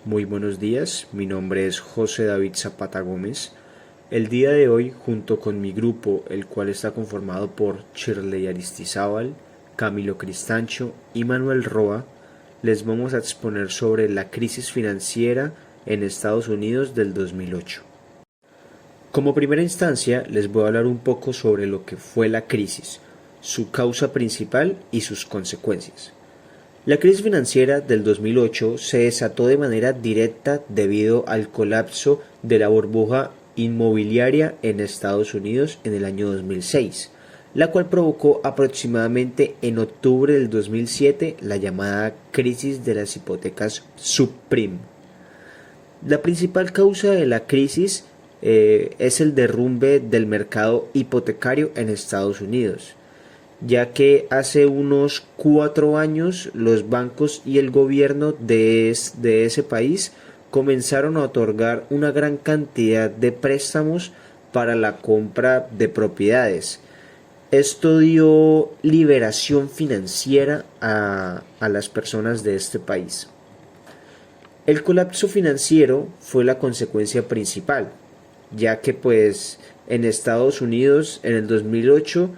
Muy buenos días, mi nombre es José David Zapata Gómez. El día de hoy, junto con mi grupo, el cual está conformado por Shirley Aristizábal, Camilo Cristancho y Manuel Roa, les vamos a exponer sobre la crisis financiera en Estados Unidos del 2008. Como primera instancia, les voy a hablar un poco sobre lo que fue la crisis, su causa principal y sus consecuencias. La crisis financiera del 2008 se desató de manera directa debido al colapso de la burbuja inmobiliaria en Estados Unidos en el año 2006, la cual provocó aproximadamente en octubre del 2007 la llamada crisis de las hipotecas subprime. La principal causa de la crisis es el derrumbe del mercado hipotecario en Estados Unidos, ya que hace unos 4 años los bancos y el gobierno de ese país comenzaron a otorgar una gran cantidad de préstamos para la compra de propiedades. Esto dio liberación financiera a las personas de este país. El colapso financiero fue la consecuencia principal, ya que en Estados Unidos en el 2008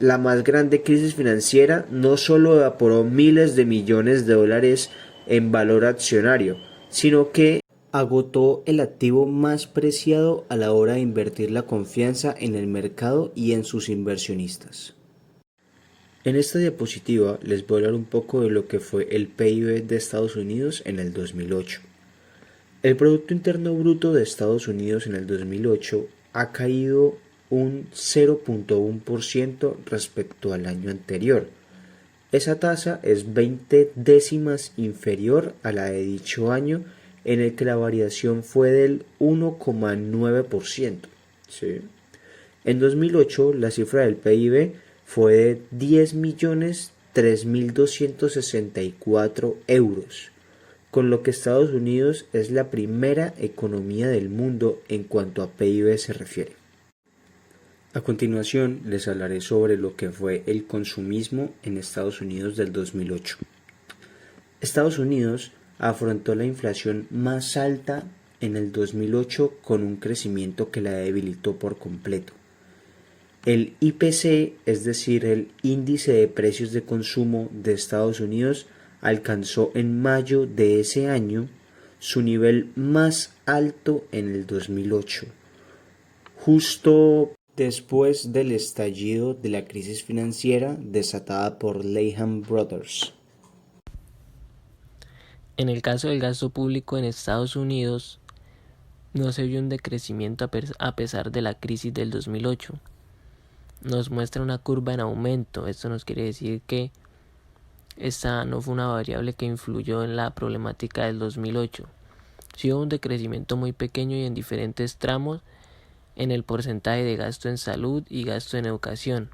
la más grande crisis financiera no solo evaporó miles de millones de dólares en valor accionario, sino que agotó el activo más preciado a la hora de invertir la confianza en el mercado y en sus inversionistas. En esta diapositiva les voy a hablar un poco de lo que fue el PIB de Estados Unidos en el 2008. El Producto Interno Bruto de Estados Unidos en el 2008 ha caído un 0.1% respecto al año anterior. Esa tasa es 20 décimas inferior a la de dicho año, en el que la variación fue del 1,9%. ¿Sí? En 2008 la cifra del PIB fue de 10.003.264 euros, con lo que Estados Unidos es la primera economía del mundo en cuanto a PIB se refiere. A continuación les hablaré sobre lo que fue el consumismo en Estados Unidos del 2008. Estados Unidos afrontó la inflación más alta en el 2008 con un crecimiento que la debilitó por completo. El IPC, es decir, el índice de precios de consumo de Estados Unidos, alcanzó en mayo de ese año su nivel más alto en el 2008, justo después del estallido de la crisis financiera desatada por Lehman Brothers. En el caso del gasto público en Estados Unidos, no se vio un decrecimiento a pesar de la crisis del 2008. Nos muestra una curva en aumento. Esto nos quiere decir que esta no fue una variable que influyó en la problemática del 2008. Sí hubo un decrecimiento muy pequeño y en diferentes tramos en el porcentaje de gasto en salud y gasto en educación.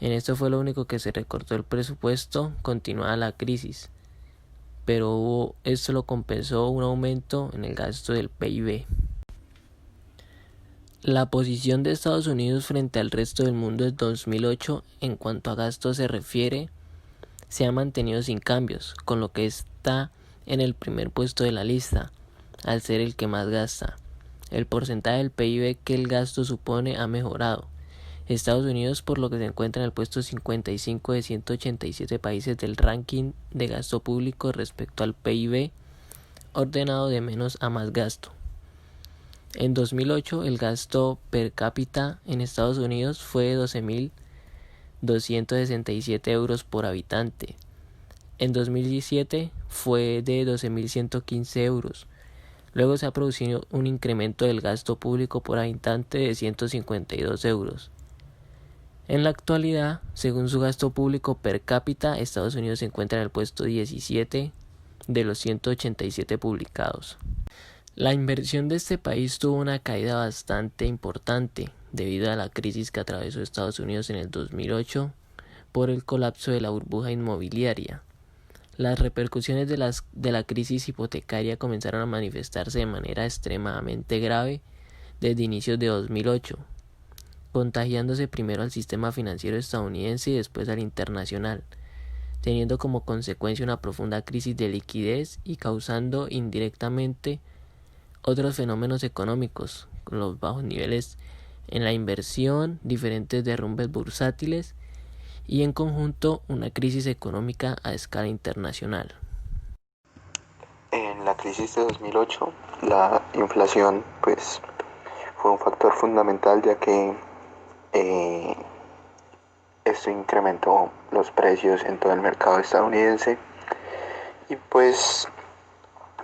En esto fue lo único que se recortó el presupuesto continuada la crisis, pero esto lo compensó un aumento en el gasto del PIB. La posición de Estados Unidos frente al resto del mundo en 2008 en cuanto a gasto se refiere se ha mantenido sin cambios, con lo que está en el primer puesto de la lista, al ser el que más gasta. El porcentaje del PIB que el gasto supone ha mejorado. Estados Unidos, por lo que se encuentra en el puesto 55 de 187 países del ranking de gasto público respecto al PIB, ordenado de menos a más gasto. En 2008, el gasto per cápita en Estados Unidos fue de 12.267 euros por habitante. En 2017 fue de 12.115 euros. Luego se ha producido un incremento del gasto público por habitante de 152 euros. En la actualidad, según su gasto público per cápita, Estados Unidos se encuentra en el puesto 17 de los 187 publicados. La inversión de este país tuvo una caída bastante importante debido a la crisis que atravesó Estados Unidos en el 2008 por el colapso de la burbuja inmobiliaria. Las repercusiones de la crisis hipotecaria comenzaron a manifestarse de manera extremadamente grave desde inicios de 2008, contagiándose primero al sistema financiero estadounidense y después al internacional, teniendo como consecuencia una profunda crisis de liquidez y causando indirectamente otros fenómenos económicos, con los bajos niveles en la inversión, diferentes derrumbes bursátiles y en conjunto una crisis económica a escala internacional. En la crisis de 2008, la inflación pues fue un factor fundamental, ya que eh, esto incrementó los precios en todo el mercado estadounidense y pues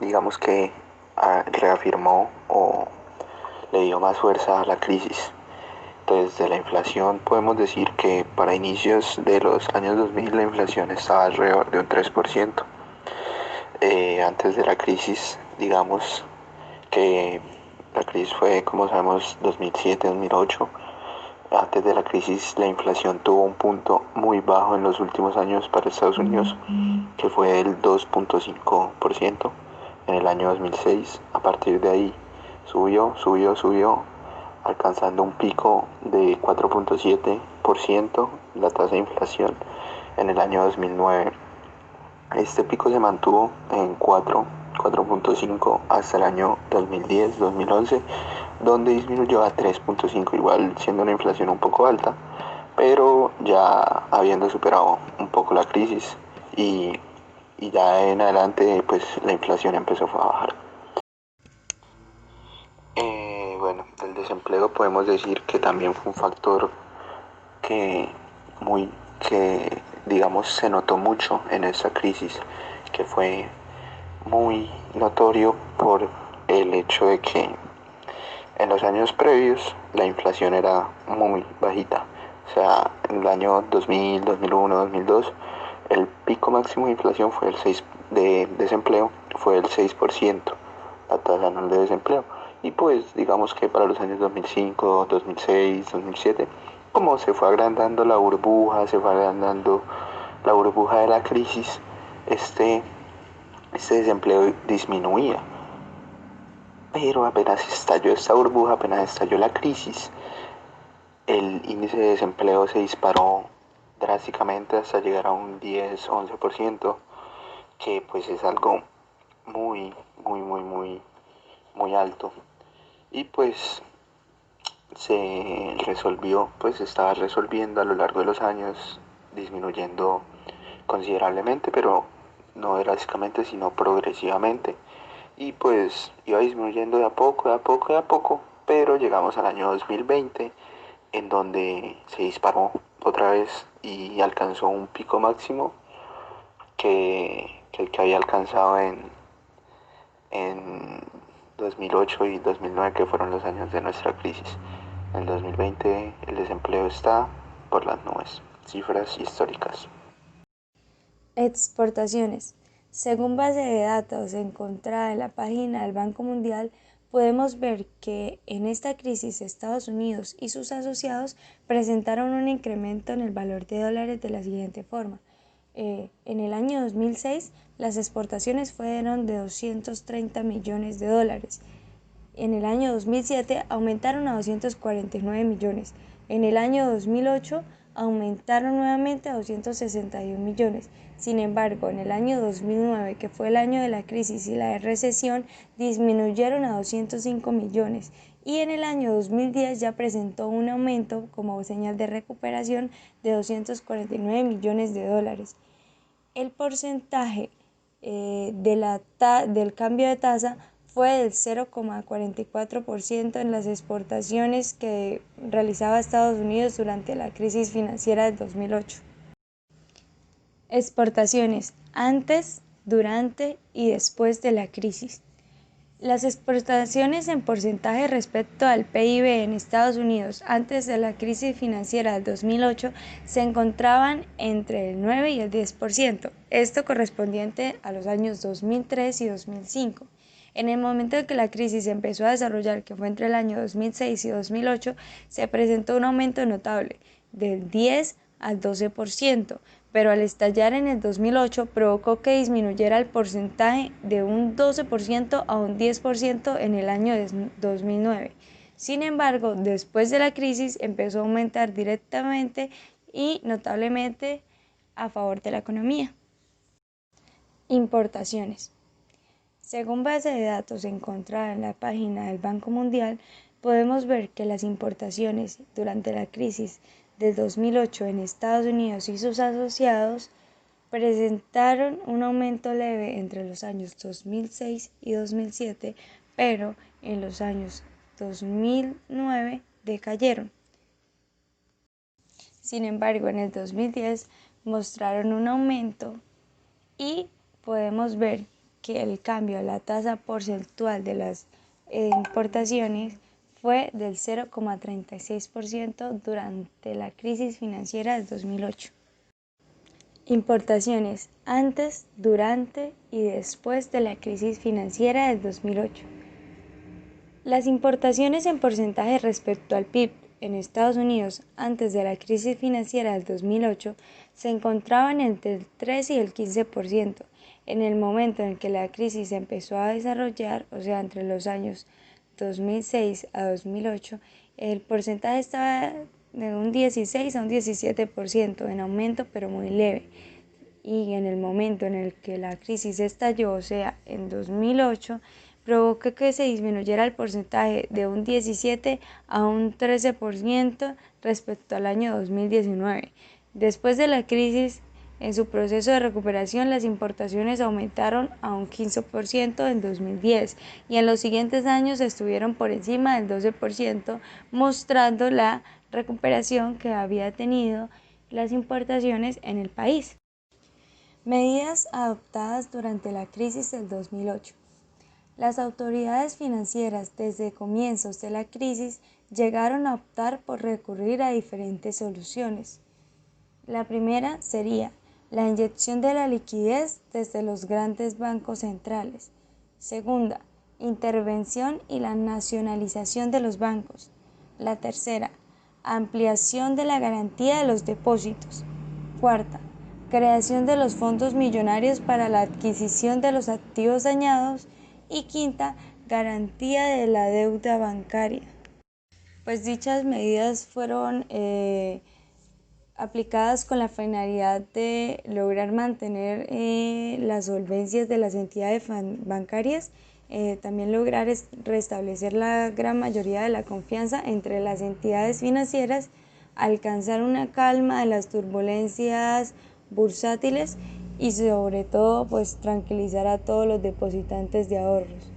digamos que reafirmó o le dio más fuerza a la crisis. Entonces, de la inflación podemos decir que para inicios de los años 2000 la inflación estaba alrededor de un 3%. Antes de la crisis, digamos que la crisis fue, como sabemos, 2007-2008. Antes de la crisis, la inflación tuvo un punto muy bajo en los últimos años para Estados Unidos, que fue del 2.5% en el año 2006. A partir de ahí subió, alcanzando un pico de 4.7% la tasa de inflación en el año 2009. Este pico se mantuvo en 4.5 hasta el año 2010-2011, donde disminuyó a 3.5, igual siendo una inflación un poco alta, pero ya habiendo superado un poco la crisis y ya en adelante pues la inflación empezó a bajar. Bueno, el desempleo podemos decir que también fue un factor que que digamos se notó mucho en esta crisis, que fue muy notorio por el hecho de que en los años previos la inflación era muy bajita. O sea, en el año 2000, 2001, 2002, el pico máximo de inflación fue el 6 de desempleo, fue el 6%, la tasa anual de desempleo. Y pues digamos que para los años 2005, 2006, 2007, como se fue agrandando la burbuja, se fue agrandando la burbuja de la crisis, este desempleo disminuía. Pero apenas estalló esta burbuja, apenas estalló la crisis, el índice de desempleo se disparó drásticamente hasta llegar a un 10-11%, que pues es algo muy, muy, muy, muy, muy alto. Y pues se resolvió, pues estaba resolviendo a lo largo de los años, disminuyendo considerablemente, pero no drásticamente, sino progresivamente. Y pues iba disminuyendo de a poco, de a poco, de a poco, pero llegamos al año 2020, en donde se disparó otra vez y alcanzó un pico máximo que el que había alcanzado en 2008 y 2009, que fueron los años de nuestra crisis. En el 2020 el desempleo está por las nubes, cifras históricas. Exportaciones. Según base de datos encontrada en la página del Banco Mundial, podemos ver que en esta crisis Estados Unidos y sus asociados presentaron un incremento en el valor de dólares de la siguiente forma. En el año 2006 las exportaciones fueron de 230 millones de dólares. En el año 2007 aumentaron a 249 millones. En el año 2008 aumentaron nuevamente a 261 millones. Sin embargo, en el año 2009, que fue el año de la crisis y la recesión, disminuyeron a 205 millones. Y en el año 2010 ya presentó un aumento como señal de recuperación de 249 millones de dólares. El porcentaje del cambio de tasa fue del 0,44% en las exportaciones que realizaba Estados Unidos durante la crisis financiera del 2008. Exportaciones antes, durante y después de la crisis. Las exportaciones en porcentaje respecto al PIB en Estados Unidos antes de la crisis financiera del 2008 se encontraban entre el 9 y el 10%, esto correspondiente a los años 2003 y 2005. En el momento en que la crisis se empezó a desarrollar, que fue entre el año 2006 y 2008, se presentó un aumento notable del 10 al 12%, pero al estallar en el 2008 provocó que disminuyera el porcentaje de un 12% a un 10% en el año 2009. Sin embargo, después de la crisis empezó a aumentar directamente y notablemente a favor de la economía. Importaciones. Según base de datos encontrada en la página del Banco Mundial, podemos ver que las importaciones durante la crisis del 2008 en Estados Unidos y sus asociados presentaron un aumento leve entre los años 2006 y 2007, pero en los años 2009 decayeron. Sin embargo, en el 2010 mostraron un aumento y podemos ver que el cambio a la tasa porcentual de las importaciones fue del 0,36% durante la crisis financiera del 2008. Importaciones antes, durante y después de la crisis financiera del 2008. Las importaciones en porcentaje respecto al PIB en Estados Unidos antes de la crisis financiera del 2008 se encontraban entre el 3 y el 15%. En el momento en que la crisis empezó a desarrollar, o sea, entre los años 2006 a 2008, el porcentaje estaba de un 16 a un 17% en aumento, pero muy leve. Y en el momento en el que la crisis estalló, o sea, en 2008, provocó que se disminuyera el porcentaje de un 17 a un 13% respecto al año 2019. Después de la crisis, en su proceso de recuperación, las importaciones aumentaron a un 15% en 2010 y en los siguientes años estuvieron por encima del 12%, mostrando la recuperación que había tenido las importaciones en el país. Medidas adoptadas durante la crisis del 2008. Las autoridades financieras desde comienzos de la crisis llegaron a optar por recurrir a diferentes soluciones. La primera sería la inyección de la liquidez desde los grandes bancos centrales. Segunda, intervención y la nacionalización de los bancos. La tercera, ampliación de la garantía de los depósitos. Cuarta, creación de los fondos millonarios para la adquisición de los activos dañados. Y quinta, garantía de la deuda bancaria. Pues dichas medidas fueron aplicadas con la finalidad de lograr mantener las solvencias de las entidades bancarias, también lograr restablecer la gran mayoría de la confianza entre las entidades financieras, alcanzar una calma de las turbulencias bursátiles y sobre todo pues tranquilizar a todos los depositantes de ahorros.